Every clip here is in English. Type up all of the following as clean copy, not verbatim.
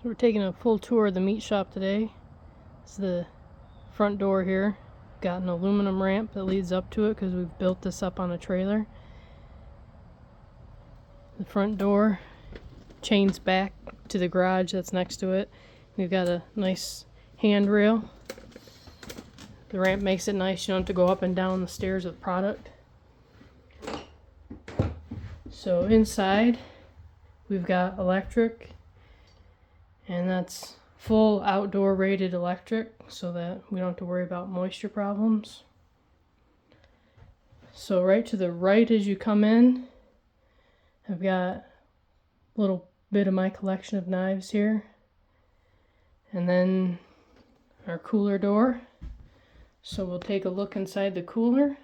So we're taking a full tour of the meat shop today. This is the front door here. Got an aluminum ramp that leads up to it because we've built this up on a trailer. The front door chains back to the garage that's next to it. We've got a nice handrail. The ramp makes it nice. You don't have to go up and down the stairs with product. So inside we've got electric, and that's full outdoor rated electric so that we don't have to worry about moisture problems. So right to the right as you come in, I've got a little bit of my collection of knives here. And then our cooler door. So we'll take a look inside the cooler.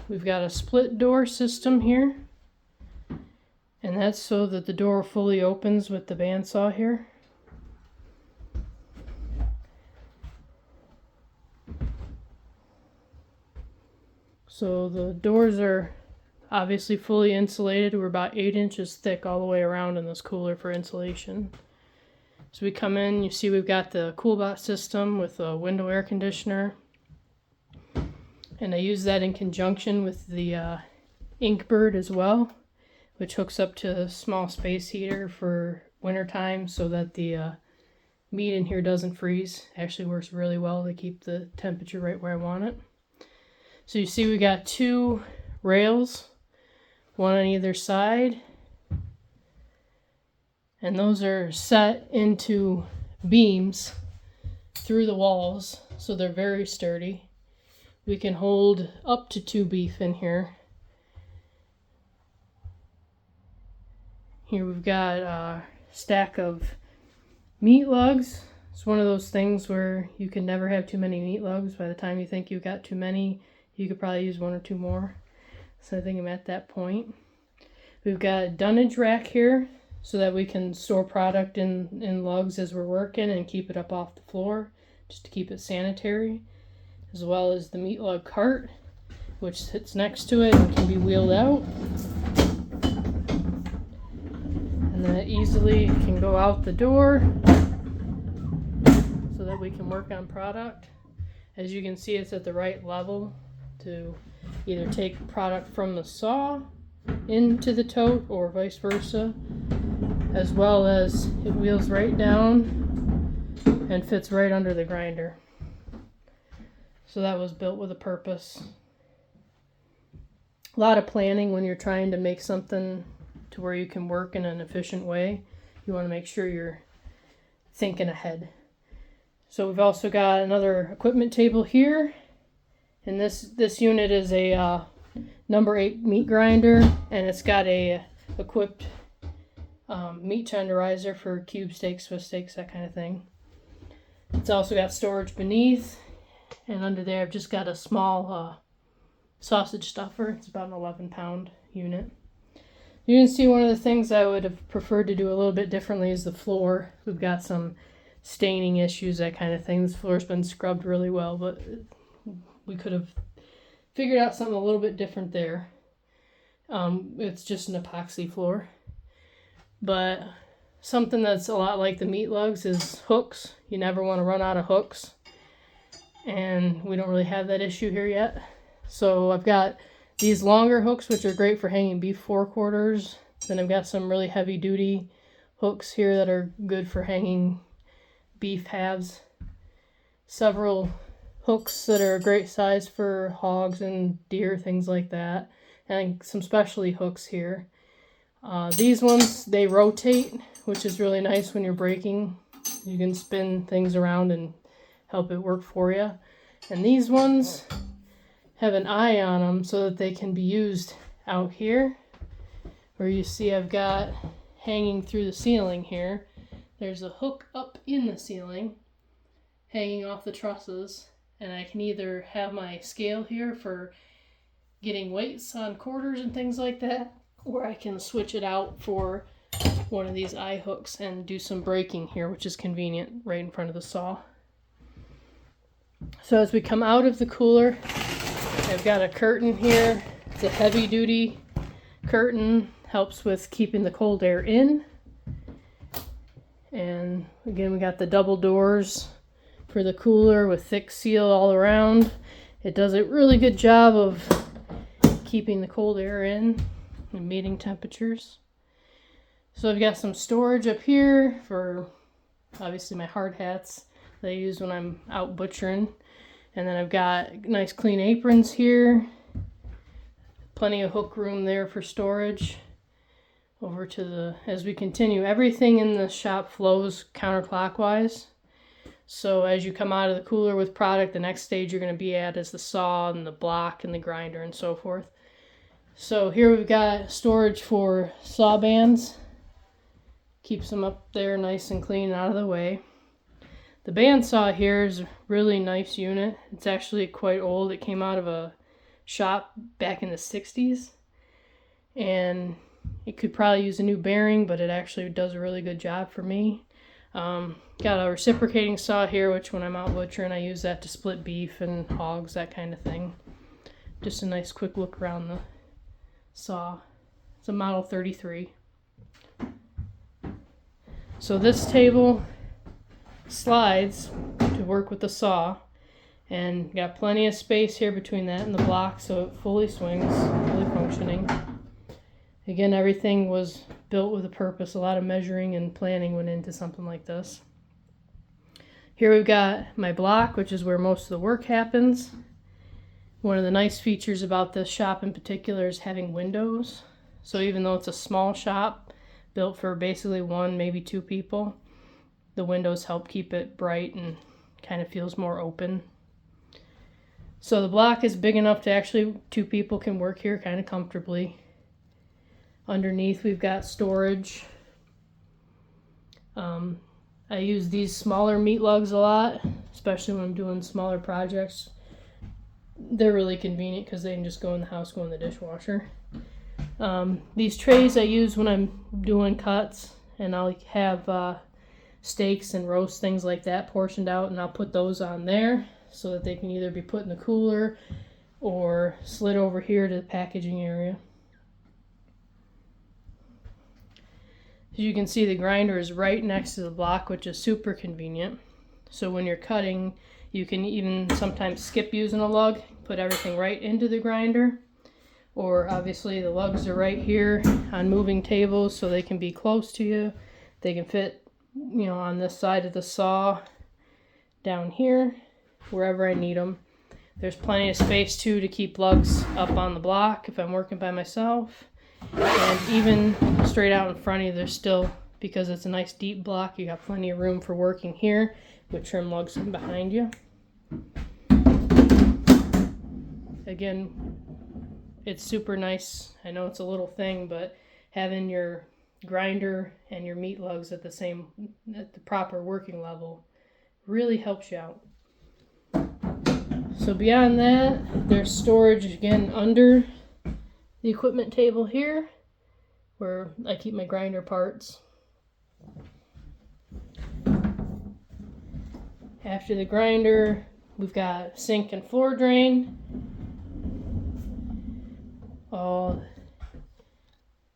We've got a split door system here. And that's so that the door fully opens with the bandsaw here. So the doors are obviously fully insulated. We're about 8 inches thick all the way around in this cooler for insulation. So we come in, you see we've got the CoolBot system with a window air conditioner. And I use that in conjunction with the Inkbird as well, which hooks up to a small space heater for wintertime so that the meat in here doesn't freeze. Actually works really well to keep the temperature right where I want it. So you see we got 2 rails, one on either side, and those are set into beams through the walls, so they're very sturdy. We can hold up to 2 beef in here. Here we've got a stack of meat lugs. It's one of those things where you can never have too many meat lugs. By the time you think you've got too many, you could probably use 1 or 2 more. So I think I'm at that point. We've got a dunnage rack here so that we can store product in lugs as we're working and keep it up off the floor just to keep it sanitary. As well as the meat lug cart, which sits next to it and can be wheeled out. And then it easily can go out the door so that we can work on product. As you can see, it's at the right level to either take product from the saw into the tote or vice versa, as well as it wheels right down and fits right under the grinder. So that was built with a purpose. A lot of planning when you're trying to make something to where you can work in an efficient way. You want to make sure you're thinking ahead. So we've also got another equipment table here. And this unit is a number 8 meat grinder, and it's got a equipped meat tenderizer for cube steaks, Swiss steaks, that kind of thing. It's also got storage beneath, and under there I've just got a small sausage stuffer. It's about an 11-pound unit. You can see one of the things I would have preferred to do a little bit differently is the floor. We've got some staining issues, that kind of thing. This floor's been scrubbed really well, but we could have figured out something a little bit different there. It's just an epoxy floor. But something that's a lot like the meat lugs is hooks. You never want to run out of hooks. And we don't really have that issue here yet. So I've got these longer hooks, which are great for hanging beef 4/4. Then I've got some really heavy duty hooks here that are good for hanging beef halves. Several hooks that are a great size for hogs and deer, things like that. And some specialty hooks here. These ones, they rotate, which is really nice when you're breaking. You can spin things around and help it work for you. And these ones have an eye on them so that they can be used out here, where you see I've got hanging through the ceiling here. There's a hook up in the ceiling hanging off the trusses, and I can either have my scale here for getting weights on quarters and things like that, or I can switch it out for one of these eye hooks and do some breaking here, which is convenient right in front of the saw. So as we come out of the cooler, I've got a curtain here. It's a heavy duty curtain, helps with keeping the cold air in. And again, we got the double doors for the cooler with thick seal all around. It does a really good job of keeping the cold air in and meeting temperatures. So I've got some storage up here for obviously my hard hats that I use when I'm out butchering. And then I've got nice clean aprons here. Plenty of hook room there for storage. Over to the, as we continue, everything in the shop flows counterclockwise. So as you come out of the cooler with product, the next stage you're going to be at is the saw and the block and the grinder and so forth. So here we've got storage for saw bands. Keeps them up there nice and clean and out of the way. The bandsaw here is a really nice unit. It's actually quite old. It came out of a shop back in the 60s. And it could probably use a new bearing, but it actually does a really good job for me. Got a reciprocating saw here, which when I'm out butchering, I use that to split beef and hogs, that kind of thing. Just a nice quick look around the saw. It's a Model 33. So this table slides to work with the saw, and got plenty of space here between that and the block, so it fully swings, fully functioning. Again, everything was built with a purpose. A lot of measuring and planning went into something like this. Here we've got my block, which is where most of the work happens. One of the nice features about this shop in particular is having windows. So even though it's a small shop built for basically one, maybe two people, the windows help keep it bright and kind of feels more open. So the block is big enough to actually two people can work here kind of comfortably. Underneath we've got storage. I use these smaller meat lugs a lot, especially when I'm doing smaller projects. They're really convenient because they can just go in the house, go in the dishwasher. These trays I use when I'm doing cuts, and I'll have steaks and roast, things like that portioned out, and I'll put those on there so that they can either be put in the cooler or slid over here to the packaging area. As you can see, the grinder is right next to the block, which is super convenient. So when you're cutting, you can even sometimes skip using a lug, put everything right into the grinder. Or obviously the lugs are right here on moving tables, so they can be close to you. They can fit, on this side of the saw, down here, wherever I need them. There's plenty of space too to keep lugs up on the block if I'm working by myself. And even straight out in front of you, there's still, because it's a nice deep block, you got plenty of room for working here with trim lugs behind you. Again, it's super nice. I know it's a little thing, but having your grinder and your meat lugs at the proper working level really helps you out. So beyond that, there's storage again under the equipment table here, where I keep my grinder parts. After the grinder, we've got sink and floor drain. All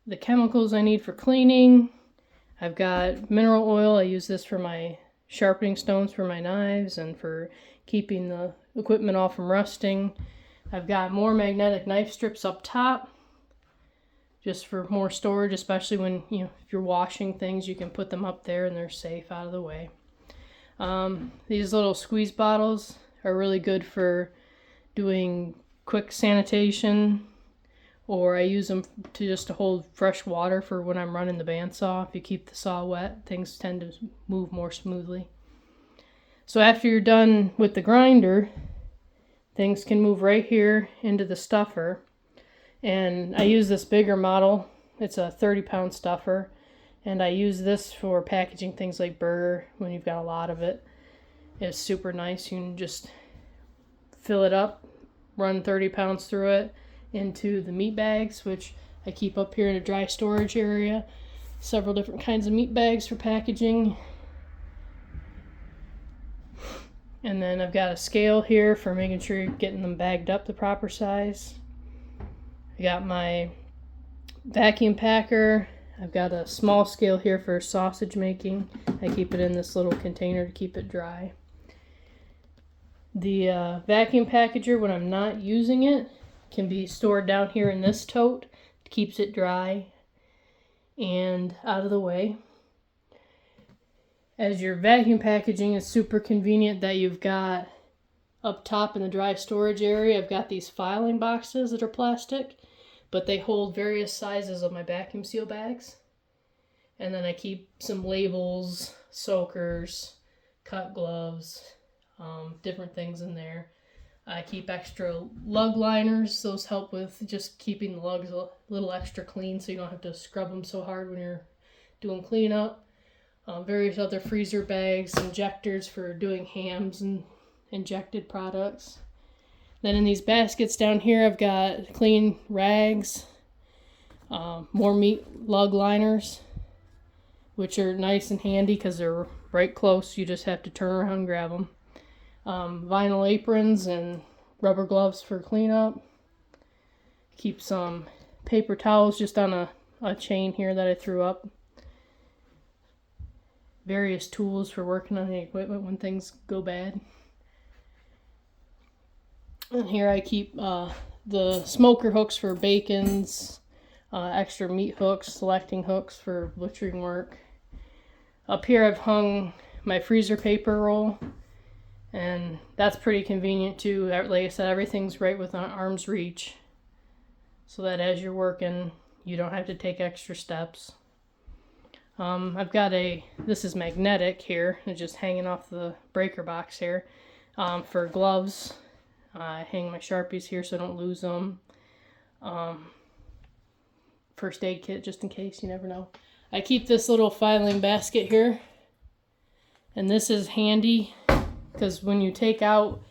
the chemicals I need for cleaning. I've got mineral oil. I use this for my sharpening stones for my knives and for keeping the equipment off from rusting. I've got more magnetic knife strips up top, just for more storage, especially when if you're washing things, you can put them up there and they're safe out of the way. These little squeeze bottles are really good for doing quick sanitation, or I use them to hold fresh water for when I'm running the bandsaw. If you keep the saw wet, things tend to move more smoothly. So after you're done with the grinder, things can move right here into the stuffer. And I use this bigger model. It's a 30-pound stuffer. And I use this for packaging things like burger when you've got a lot of it. It's super nice. You can just fill it up, run 30 pounds through it into the meat bags, which I keep up here in a dry storage area. Several different kinds of meat bags for packaging. And then I've got a scale here for making sure you're getting them bagged up the proper size. I got my vacuum packer. I've got a small scale here for sausage making. I keep it in this little container to keep it dry. The vacuum packager, when I'm not using it, can be stored down here in this tote. It keeps it dry and out of the way. As your vacuum packaging, is super convenient that you've got up top in the dry storage area, I've got these filing boxes that are plastic, but they hold various sizes of my vacuum seal bags. And then I keep some labels, soakers, cut gloves, different things in there. I keep extra lug liners. Those help with just keeping the lugs a little extra clean so you don't have to scrub them so hard when you're doing cleanup. Various other freezer bags, injectors for doing hams and injected products. Then in these baskets down here, I've got clean rags, more meat lug liners, which are nice and handy because they're right close. You just have to turn around and grab them. Vinyl aprons and rubber gloves for cleanup. Keep some paper towels just on a chain here that I threw up. Various tools for working on the equipment when things go bad. And here I keep the smoker hooks for bacons, extra meat hooks, selecting hooks for butchering work. Up here I've hung my freezer paper roll, and that's pretty convenient too. Like I said, everything's right within arm's reach, so that as you're working, you don't have to take extra steps. I've got this is magnetic here, it's just hanging off the breaker box here, for gloves. I hang my Sharpies here so I don't lose them. First aid kit just in case, you never know. I keep this little filing basket here, and this is handy because when you take out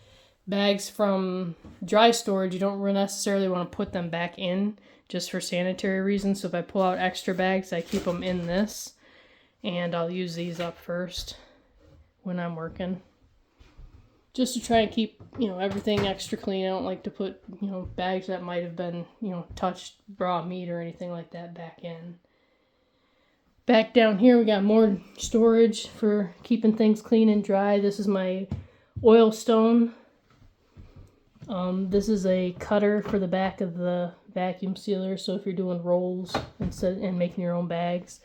bags from dry storage, you don't necessarily want to put them back in just for sanitary reasons. So if I pull out extra bags, I keep them in this, and I'll use these up first when I'm working, just to try and keep, everything extra clean. I don't like to put, bags that might have been, touched raw meat or anything like that back in. Back down here, we got more storage for keeping things clean and dry. This is my oil stone. This is a cutter for the back of the vacuum sealer, so if you're doing rolls and making your own bags.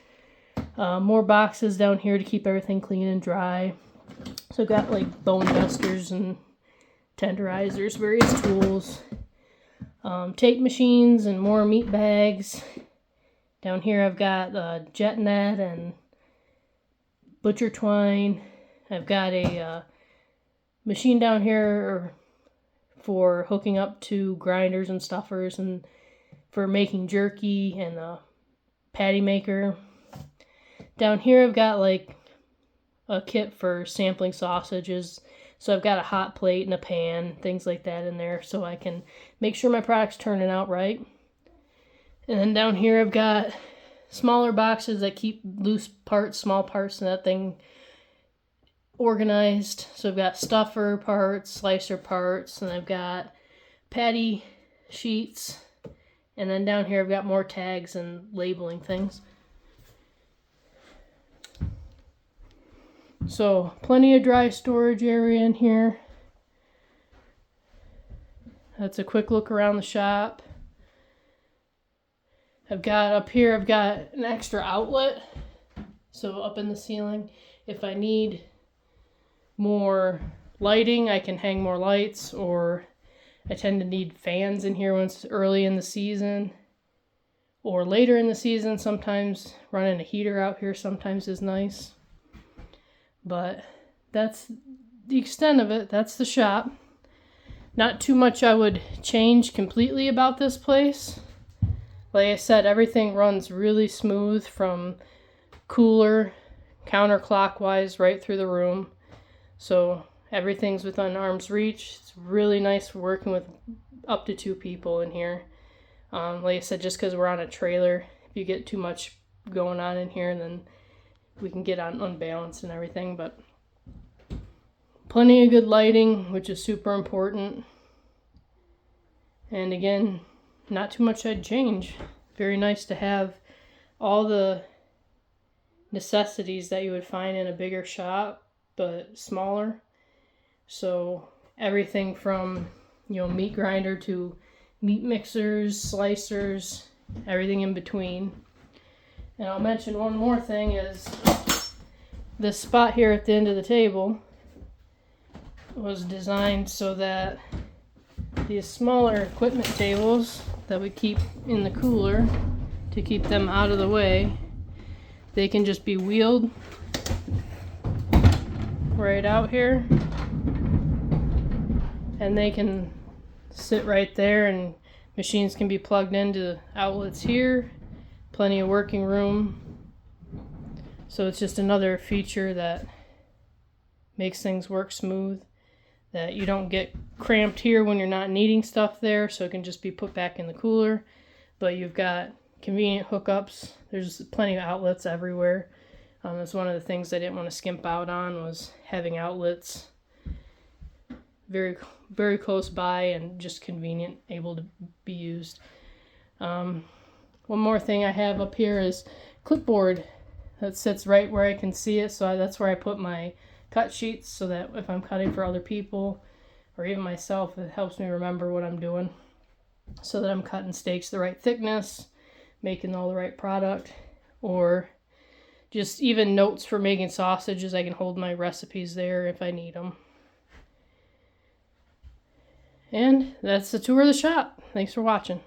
More boxes down here to keep everything clean and dry. So I've got like bone dusters and tenderizers, various tools, tape machines, and more meat bags. Down here I've got jet net and butcher twine. I've got a machine down here for hooking up to grinders and stuffers and for making jerky, and a patty maker. Down here I've got like a kit for sampling sausages. So I've got a hot plate and a pan, things like that in there, so I can make sure my product's turning out right. And then down here I've got smaller boxes that keep loose parts, small parts in that thing organized. So I've got stuffer parts, slicer parts, and I've got patty sheets. And then down here I've got more tags and labeling things. So plenty of dry storage area in here. That's a quick look around the shop. I've got an extra outlet, so up in the ceiling, if I need more lighting, I can hang more lights, or I tend to need fans in here when it's early in the season or later in the season. Sometimes running a heater out here sometimes is nice, but that's the extent of it. That's the shop. Not too much I would change completely about this place. Like I said, everything runs really smooth from cooler counterclockwise right through the room. So everything's within arm's reach. It's really nice for working with up to 2 people in here. Like I said, just because we're on a trailer, if you get too much going on in here, then we can get unbalanced and everything. But plenty of good lighting, which is super important. And again, not too much I'd change. Very nice to have all the necessities that you would find in a bigger shop, but smaller. So everything from, meat grinder to meat mixers, slicers, everything in between. And I'll mention one more thing is this spot here at the end of the table was designed so that these smaller equipment tables that we keep in the cooler to keep them out of the way, they can just be wheeled right out here, and they can sit right there, and machines can be plugged into outlets here. Plenty of working room. So it's just another feature that makes things work smooth, that you don't get cramped here when you're not needing stuff there, so it can just be put back in the cooler. But you've got convenient hookups. There's plenty of outlets everywhere. That's one of the things I didn't want to skimp out on, was having outlets very, very close by and just convenient, able to be used. One more thing I have up here is clipboard that sits right where I can see it. So that's where I put my cut sheets, so that if I'm cutting for other people or even myself, it helps me remember what I'm doing, so that I'm cutting steaks the right thickness, making all the right product, or just even notes for making sausages. I can hold my recipes there if I need them. And that's the tour of the shop. Thanks for watching.